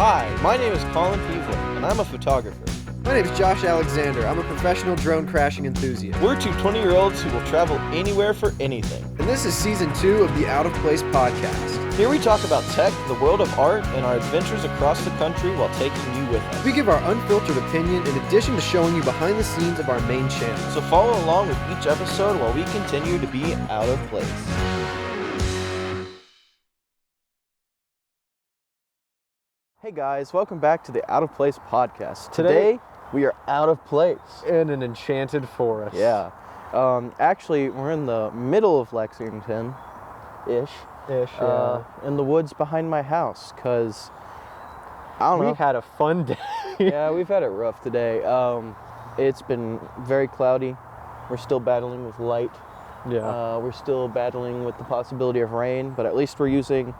Hi, my name is Colin Peveland, and I'm a photographer. My name is Josh Alexander. I'm a professional drone crashing enthusiast. We're two 20-year-olds who will travel anywhere for anything. And this is Season 2 of the Out of Place podcast. Here we talk about tech, the world of art, and our adventures across the country while taking you with us. We give our unfiltered opinion in addition to showing you behind the scenes of our main channel. So follow along with each episode while we continue to be out of place. Hey guys, welcome back to the Out of Place podcast. Today we are out of place. In an enchanted forest. Yeah. Actually, we're in the middle of Lexington-ish. In the woods behind my house, because, I don't know. We had a fun day. Yeah, we've had it rough today. It's been very cloudy. We're still battling with light. Yeah. We're still battling with the possibility of rain, but at least we're using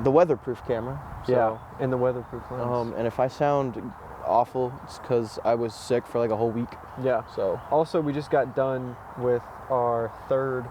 the weatherproof camera. So, yeah, and the weatherproof lens. and if I sound awful, it's because I was sick for like a whole week. Yeah. So Also, we just got done with our third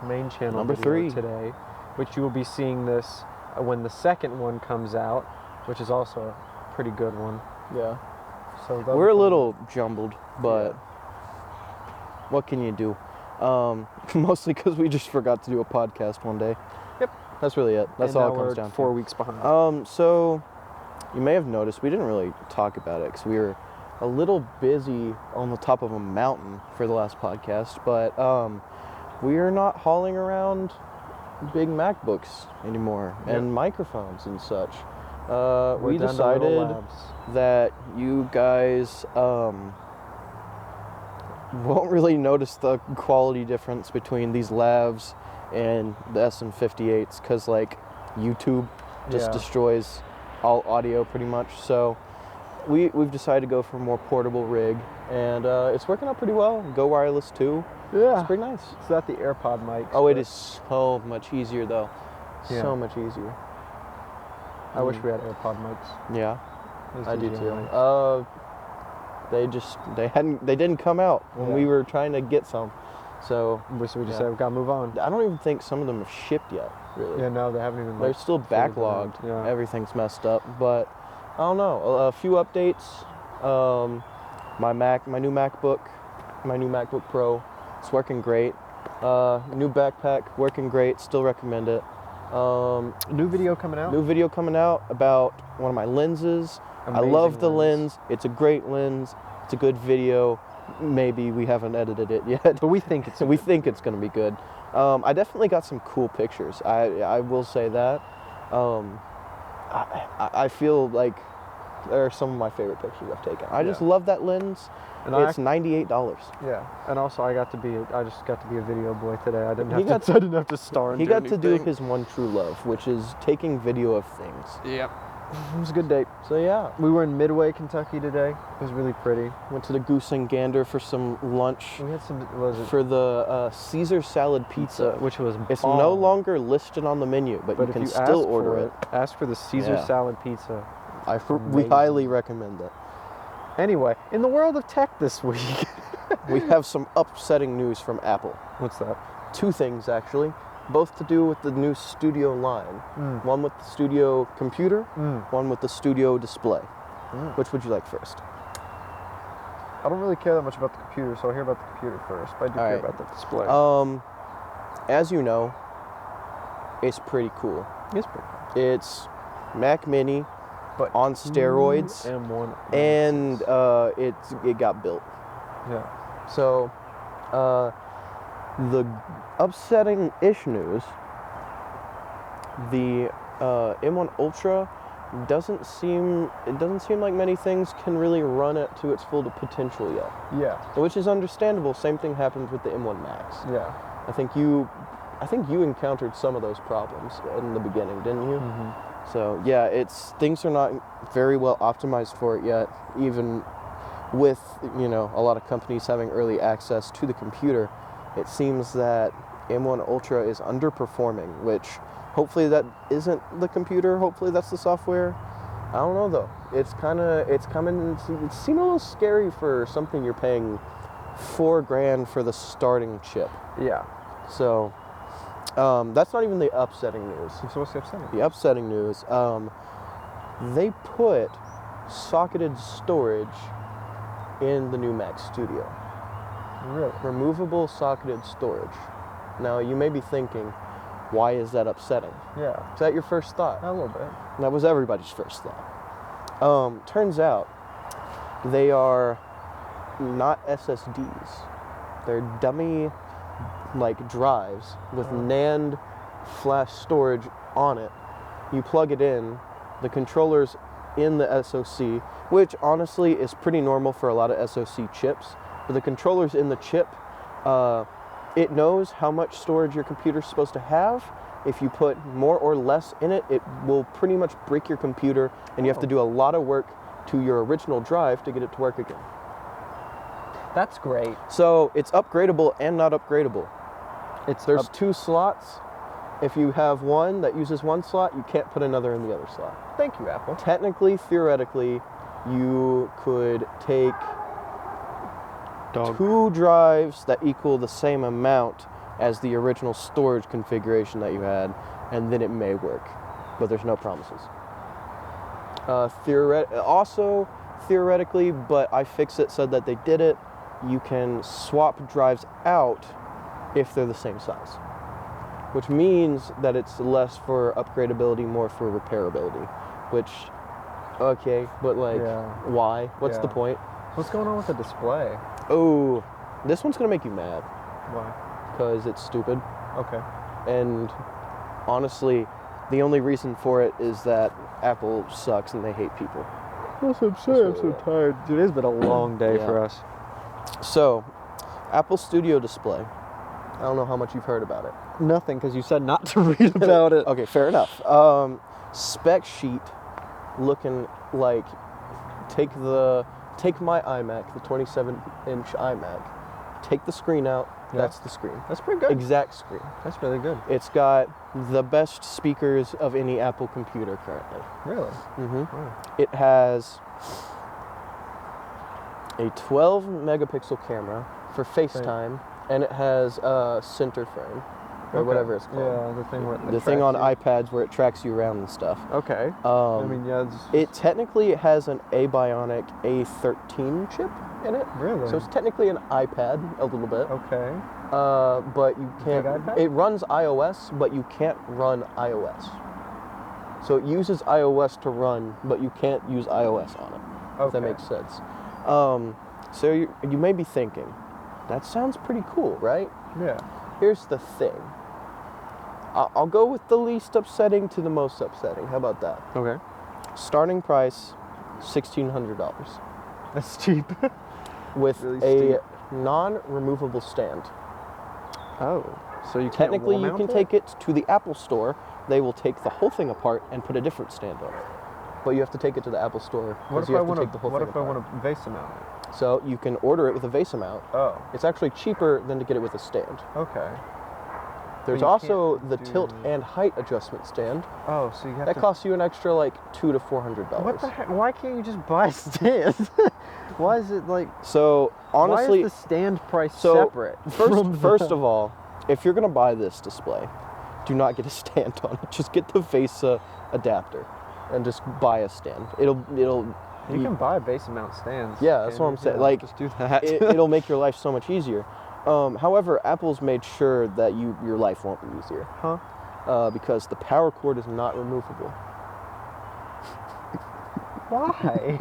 main channel Number video 3 today, which you will be seeing this when the second one comes out, which is also a pretty good one. yeah, So we're a little jumbled, but what can you do? Mostly because we just forgot to do a podcast one day. Yep. That's really it. That's all it comes down to. 4 weeks behind. So you may have noticed we didn't really talk about it because we were a little busy on the top of a mountain for the last podcast, but we are not hauling around big MacBooks anymore and microphones and such. We decided that you guys won't really notice the quality difference between these lavs and the SM58s because like YouTube just destroys all audio pretty much. So we've decided to go for a more portable rig, and it's working out pretty well. Go wireless too. Yeah. It's pretty nice. It's not the AirPod mic. Oh, it is so much easier though. Yeah. So much easier. I wish we had AirPod mics. Yeah, Those I do digital too. mics. They didn't come out when we were trying to get some. So We just said we gotta move on. I don't even think some of them have shipped yet, really. Yeah, no, they haven't even. They're still fully been backlogged. out. Yeah. Everything's messed up, but I don't know. A few updates. My new MacBook Pro, it's working great. New backpack, working great. Still recommend it. New video coming out. New video coming out about one of my lenses. Amazing I love the lens. lens. It's a great lens. It's a good video. Maybe we haven't edited it yet, But we think it's. we think it's going to be good. I definitely got some cool pictures. I will say that. I feel like they're some of my favorite pictures I've taken. I just love that lens. And It's $98. Yeah, and also I just got to be a video boy today. I didn't He have to. I didn't have to star. And He do got to do anything. his one true love, which is taking video of things. Yep. It was a good day. So yeah, We were in Midway, Kentucky today. It was really pretty. went to the Goose and Gander for some lunch We had some. What was it? for the Caesar salad pizza. Which was. It's bomb. no longer listed on the menu, but you if can you still ask order for it. Ask for the Caesar Yeah. salad pizza. We amazing. highly recommend it. Anyway, in the world of tech this week. We have some upsetting news from Apple. What's that? 2 things actually, both to do with the new Studio line. One with the Studio computer, one with the Studio display. Which would you like first? I don't really care that much about the computer, so I'll hear about the computer first. But I do care Alright. about the display. As you know, it's pretty cool. It's pretty cool. It's Mac Mini But on steroids, M1 and it got built. yeah. So, the upsetting-ish news, the M1 Ultra doesn't seem like many things can really run it to its full potential yet, Yeah. which is understandable. Same thing happened with the M1 Max. Yeah. I think you encountered some of those problems in the beginning, didn't you? So yeah, things are not very well optimized for it yet, even with, a lot of companies having early access to the computer. It seems that M1 Ultra is underperforming, which hopefully that isn't the computer, hopefully that's the software. I don't know though. It's seeming a little scary for something you're paying $4,000 for the starting chip. Yeah. So that's not even the upsetting news. So what's the upsetting? The upsetting news, they put socketed storage in the new Mac Studio. Really? Removable socketed storage. Now, you may be thinking, why is that upsetting? Yeah. Is that your first thought? A little bit. That was everybody's first thought. Turns out they are not SSDs. They're dummy like drives with NAND flash storage on it. You plug it in, the controller's in the SoC, which honestly is pretty normal for a lot of SoC chips, but the controller's in the chip. It knows how much storage your computer's supposed to have. If you put more or less in it, it will pretty much break your computer, and you have to do a lot of work to your original drive to get it to work again. That's great. So it's upgradable and not upgradable. There's 2 slots. If you have one that uses one slot, you can't put another in the other slot. Thank you, Apple. Technically, theoretically, you could take 2 drives that equal the same amount as the original storage configuration that you had, and then it may work, but there's no promises. Theoretically, but iFixit said that they did it, you can swap drives out if they're the same size, which means that it's less for upgradability, more for repairability, which, okay, but like, why? What's the point? What's going on with the display? Oh, this one's gonna make you mad. Why? Because it's stupid. Okay. And honestly, the only reason for it is that Apple sucks and they hate people. That's what I'm saying. I'm so tired. Dude, it's been a long day for us. So, Apple Studio Display. I don't know how much you've heard about it. Nothing, because you said not to read about it. Okay, fair enough. Spec sheet looking like, take my iMac, the 27-inch iMac, take the screen out, that's the screen. That's pretty good. Exact screen. That's really good. It's got the best speakers of any Apple computer currently. Really? Mm-hmm. Wow. It has a 12 megapixel camera for FaceTime, and it has a center frame, or whatever it's called. Yeah, the thing where the thing on iPads where it tracks you around and stuff. Okay. I mean, yeah. It technically has an Bionic A13 chip in it. Really? So it's technically an iPad a little bit. Okay. But you can't. Big iPad? It runs iOS, but you can't run iOS. So it uses iOS to run, but you can't use iOS on it. If that makes sense. So you may be thinking, that sounds pretty cool, right? Yeah. Here's the thing. I'll go with the least upsetting to the most upsetting. How about that? Okay. Starting price, $1,600. That's cheap. With Really a non-removable stand. Oh. So you Technically, can't you wall can mount take it to the Apple Store. They will take the whole thing apart and put a different stand on it. But you have to take it to the Apple Store because you have to take the whole thing apart. What if I want to vase mount it? So you can order it with a vase mount. Oh. It's actually cheaper than to get it with a stand. Okay. There's also the tilt and height adjustment stand. Oh, so you have that to... costs you an extra like $200 to $400. What the heck? Why can't you just buy a stand? Why is it like... So, honestly... Why is the stand price separate? First of all, if you're going to buy this display, do not get a stand on it. Just get the VESA adapter and just buy a stand. You can buy base mount stands. Yeah, that's what I'm saying. Like, just do that. It'll make your life so much easier. However, Apple's made sure that your life won't be easier. Huh? Because the power cord is not removable. Why?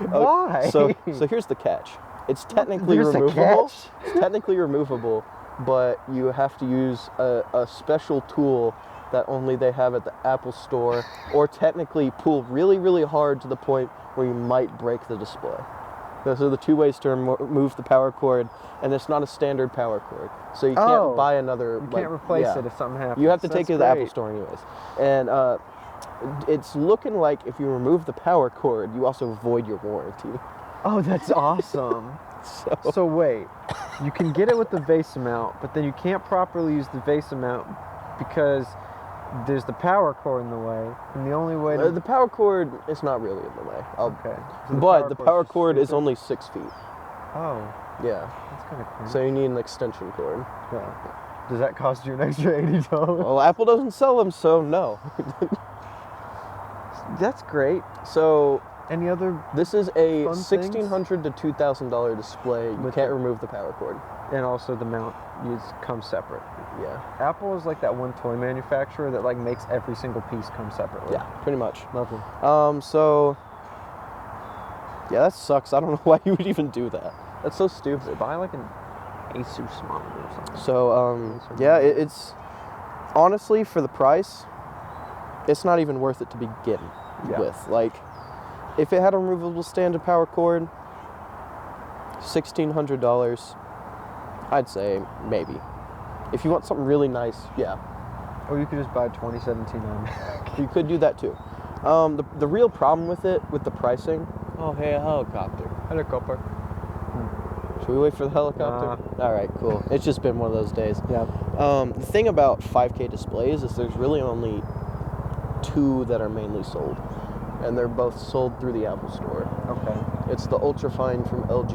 Why? So here's the catch. It's technically removable. It's technically removable, but you have to use a special tool that only they have at the Apple Store, or technically pull really, really hard to the point where you might break the display. Those are the 2 ways to remove the power cord, and it's not a standard power cord, so you can't buy another. You can't replace it if something happens. You have to take it to the Apple Store anyways, and it's looking like if you remove the power cord, you also void your warranty. Oh, that's awesome. So wait, you can get it with the vase mount, but then you can't properly use the vase mount because there's the power cord in the way, and the only way to... the power cord is not really in the way. Okay. So but the power cord is only 6 feet. Oh. Yeah. That's kind of cool. So you need an extension cord. Yeah. Does that cost you an extra $80? Well, Apple doesn't sell them, so no. That's great. So Any other, this is a Fun things? $1,600 to $2,000 display. You With can't the- remove the power cord. and also the mount comes separate. Yeah. Apple is like that one toy manufacturer that like makes every single piece come separately. Yeah, pretty much. Lovely. So yeah, that sucks. I don't know why you would even do that. That's so stupid. Buy like an Asus monitor or something. So yeah, it's honestly for the price, it's not even worth it to begin Yeah. with. Like, if it had a removable stand and power cord, $1,600, I'd say maybe. If you want something really nice, yeah, Or you could just buy a 2017 iMac. you could do that too. The real problem with it, with the pricing. Oh, hey, a helicopter. Helicopter. Should we wait for the helicopter? All right, cool. It's just been one of those days. Yeah. The thing about 5K displays is there's really only 2 that are mainly sold, and they're both sold through the Apple Store. Okay. It's the Ultrafine from LG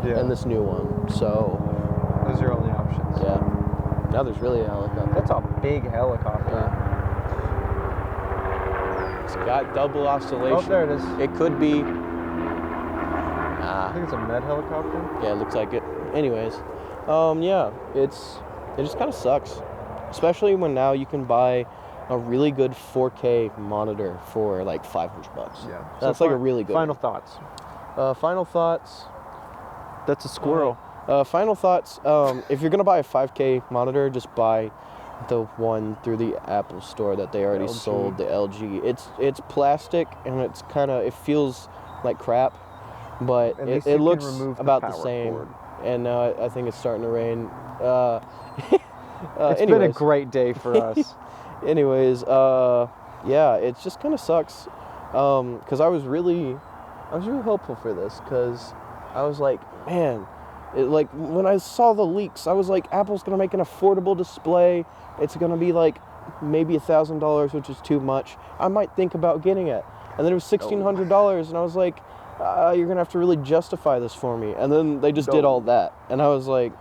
Yeah. and this new one. So Those are your only options. yeah, now there's really a helicopter. That's a big helicopter. Yeah. It's got double oscillation. Oh, there it is. It could be. I think it's a Med helicopter. Yeah, it looks like it. Anyways, yeah, it just kind of sucks, especially when now you can buy a really good 4K monitor for like $500. Yeah. That's like a really good. Final thoughts. Final thoughts. That's a squirrel. Final thoughts. If you're gonna buy a 5K monitor, just buy the one through the Apple Store that they already LG. sold. The LG. It's plastic and it feels like crap, but At least it you can looks remove the about the power same. cord. And now I think it's starting to rain. It's been a great day for us. Anyways, yeah, it just kind of sucks, because I was really hopeful for this, because I was like, man, like when I saw the leaks, I was like, Apple's gonna make an affordable display. It's gonna be like maybe $1,000, which is too much. I might think about getting it, and then it was $1,600, and I was like, you're gonna have to really justify this for me. And then they just did all that, and I was like,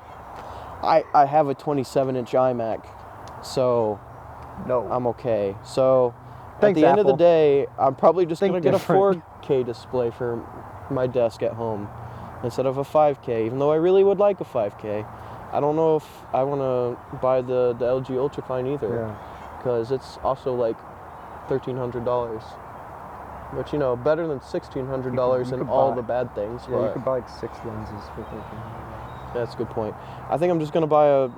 I have a 27-inch iMac, so. No. I'm okay. So Thanks, at the end of the Apple. day, I'm probably just Think gonna get different. a 4K display for my desk at home instead of a 5K, even though I really would like a 5K. I don't know if I want to buy the LG Ultrafine either, Yeah. because it's also like $1,300. But you know, better than $1,600 you and could all buy- the bad things. Yeah, you but could buy like 6 lenses for $1,300. that's a good point. I think I'm just gonna buy a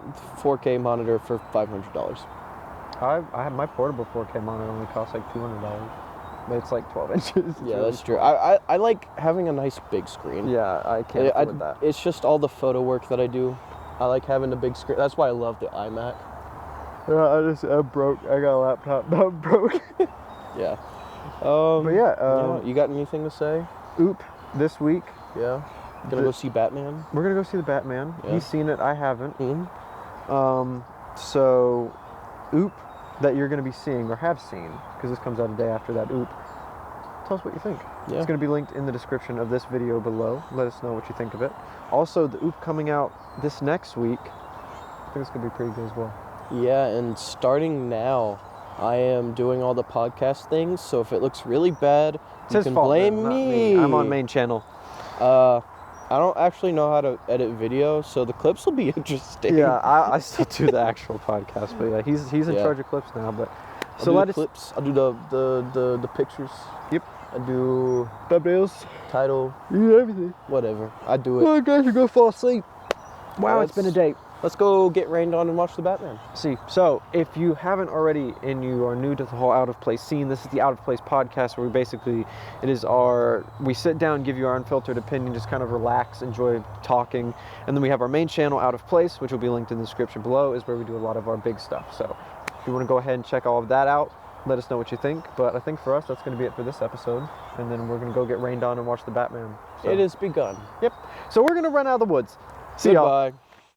4K monitor for $500. I have my portable 4K monitor only costs like $200, but it's like 12 inches. It's Yeah, really that's true. small. I like having a nice big screen. Yeah, I can't afford that. It's just all the photo work that I do. I like having the big screen. That's why I love the iMac. Yeah, I'm broke. I got a laptop, but I'm broke. Yeah. But yeah, yeah, you got anything to say? Oop, this week, Yeah. Gonna go see Batman? we're gonna go see the Batman. Yeah. He's seen it, I haven't. Mm-hmm. So, Oop, that you're gonna be seeing or have seen, because this comes out a day after that Oop. Tell us what you think. Yeah. It's gonna be linked in the description of this video below. Let us know what you think of it. Also, the Oop coming out this next week. I think it's gonna be pretty good as well. Yeah, and starting now, I am doing all the podcast things. So if it looks really bad, It's you his can fault, blame then, not me. I'm on main channel. I don't actually know how to edit video, so the clips will be interesting. Yeah, I still do the actual podcast, but yeah, he's in Yeah. charge of clips now. But I'll so do let the us. clips. I'll do the pictures. Yep. I do Thumbnails. title, You do everything. whatever. I do it. Oh, guys, you go fall asleep. Wow, it's been a Let's- day. Let's go get rained on and watch the Batman. See, so if you haven't already and you are new to the whole Out of Place scene, this is the Out of Place podcast where we sit down, give you our unfiltered opinion, just kind of relax, enjoy talking. And then we have our main channel, Out of Place, which will be linked in the description below, is where we do a lot of our big stuff. So if you want to go ahead and check all of that out, let us know what you think. But I think for us, that's going to be it for this episode. And then we're going to go get rained on and watch the Batman. So, It has begun. Yep. So we're going to run out of the woods. See y'all. Goodbye.